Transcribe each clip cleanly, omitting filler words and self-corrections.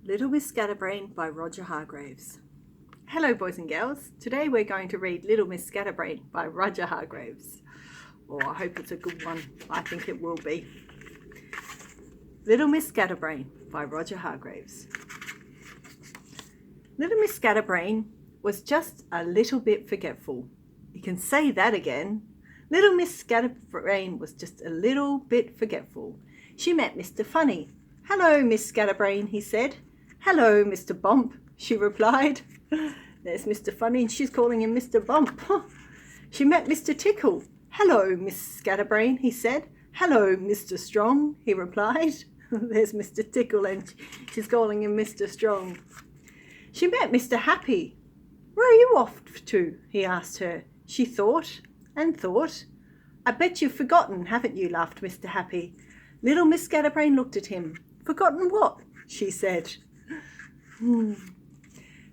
Little Miss Scatterbrain by Roger Hargreaves. Hello boys and girls, today we're going to read Little Miss Scatterbrain by Roger Hargreaves. Oh, I hope it's a good one. I think it will be. Little Miss Scatterbrain by Roger Hargreaves. Little Miss Scatterbrain was just a little bit forgetful. You can say that again. Little Miss Scatterbrain was just a little bit forgetful. She met Mr. Funny. "Hello, Miss Scatterbrain," he said. "Hello, Mr. Bump," she replied. There's Mr. Funny and she's calling him Mr. Bump. She met Mr. Tickle. "Hello, Miss Scatterbrain," he said. "Hello, Mr. Strong," he replied. There's Mr. Tickle and she's calling him Mr. Strong. She met Mr. Happy. "Where are you off to?" he asked her. She thought and thought. "I bet you've forgotten, haven't you?" laughed Mr. Happy. Little Miss Scatterbrain looked at him. "Forgotten what?" she said.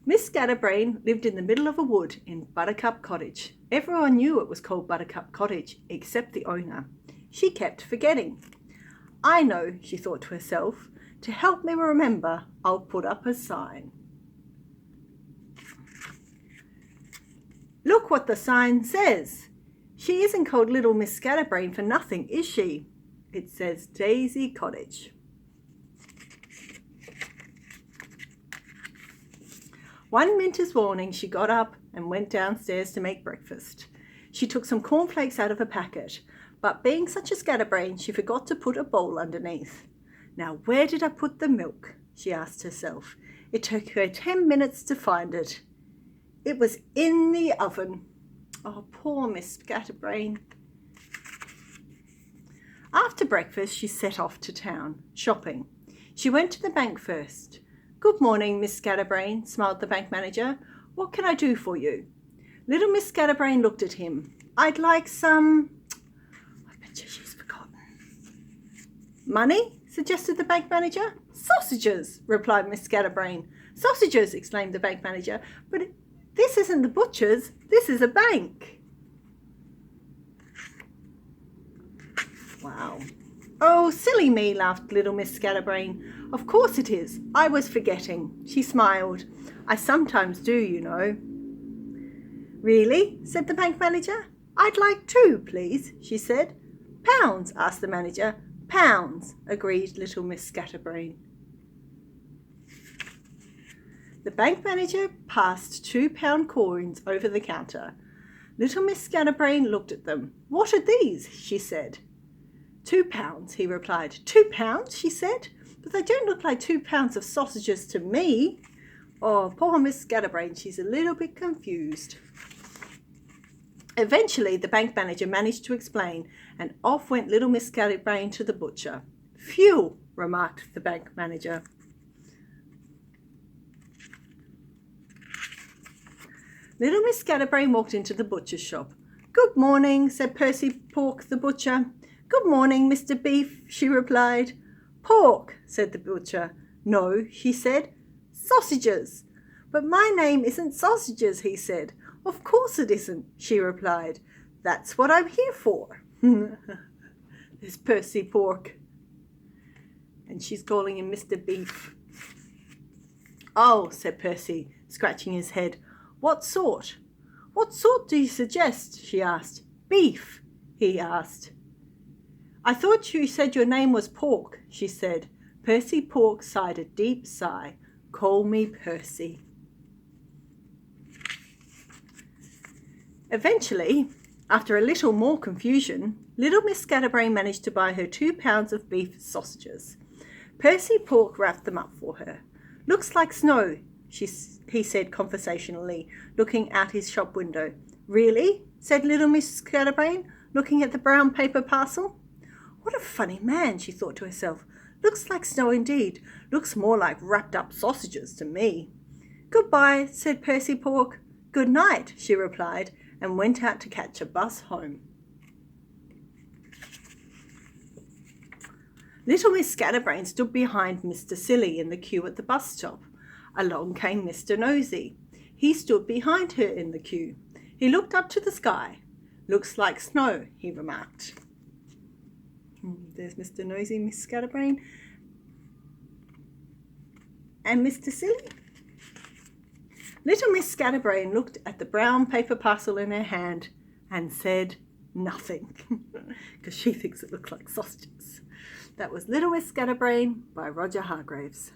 Miss Scatterbrain lived in the middle of a wood in Buttercup Cottage. Everyone knew it was called Buttercup Cottage, except the owner. She kept forgetting. "I know," she thought to herself. "To help me remember, I'll put up a sign." Look what the sign says. She isn't called Little Miss Scatterbrain for nothing, is she? It says Daisy Cottage. One winter's morning she got up and went downstairs to make breakfast. She took some cornflakes out of a packet, but being such a scatterbrain, she forgot to put a bowl underneath. "Now where did I put the milk?" she asked herself. It took her 10 minutes to find it. It was in the oven. Oh, poor Miss Scatterbrain. After breakfast, she set off to town, shopping. She went to the bank first. "Good morning, Miss Scatterbrain," smiled the bank manager. "What can I do for you?" Little Miss Scatterbrain looked at him. "I'd like some..." I bet you she's forgotten. "Money?" suggested the bank manager. "Sausages," replied Miss Scatterbrain. "Sausages," exclaimed the bank manager. "But this isn't the butcher's. This is a bank." Wow. "Oh, silly me," laughed Little Miss Scatterbrain. "Of course it is. I was forgetting." She smiled. "I sometimes do, you know." "Really?" said the bank manager. "I'd like 2, please," she said. "Pounds?" asked the manager. "Pounds," agreed Little Miss Scatterbrain. The bank manager passed 2-pound coins over the counter. Little Miss Scatterbrain looked at them. "What are these?" she said. £2, he replied. £2, she said. "But they don't look like 2 pounds of sausages to me." Oh, poor Miss Scatterbrain, she's a little bit confused. Eventually, the bank manager managed to explain, and off went Little Miss Scatterbrain to the butcher. "Phew," remarked the bank manager. Little Miss Scatterbrain walked into the butcher's shop. "Good morning," said Percy Pork the butcher. "Good morning, Mr. Beef," she replied. "Pork," said the butcher. "No," she said. "Sausages." "But my name isn't Sausages," he said. "Of course it isn't," she replied. "That's what I'm here for." There's Percy Pork. And she's calling him Mr. Beef. "Oh," said Percy, scratching his head. "What sort?" "What sort do you suggest?" she asked. "Beef," he asked. "I thought you said your name was Pork," she said. Percy Pork sighed a deep sigh. "Call me Percy." Eventually, after a little more confusion, Little Miss Scatterbrain managed to buy her 2 pounds of beef sausages. Percy Pork wrapped them up for her. "Looks like snow," he said conversationally, looking out his shop window. "Really?" said Little Miss Scatterbrain, looking at the brown paper parcel. "What a funny man," she thought to herself. "Looks like snow indeed. Looks more like wrapped up sausages to me." "Goodbye," said Percy Pork. "Good night," she replied, and went out to catch a bus home. Little Miss Scatterbrain stood behind Mr. Silly in the queue at the bus stop. Along came Mr. Nosy. He stood behind her in the queue. He looked up to the sky. "Looks like snow," he remarked. There's Mr. Nosy, Miss Scatterbrain. and Mr. Silly? Little Miss Scatterbrain looked at the brown paper parcel in her hand and said nothing, because she thinks it looks like sausages. That was Little Miss Scatterbrain by Roger Hargreaves.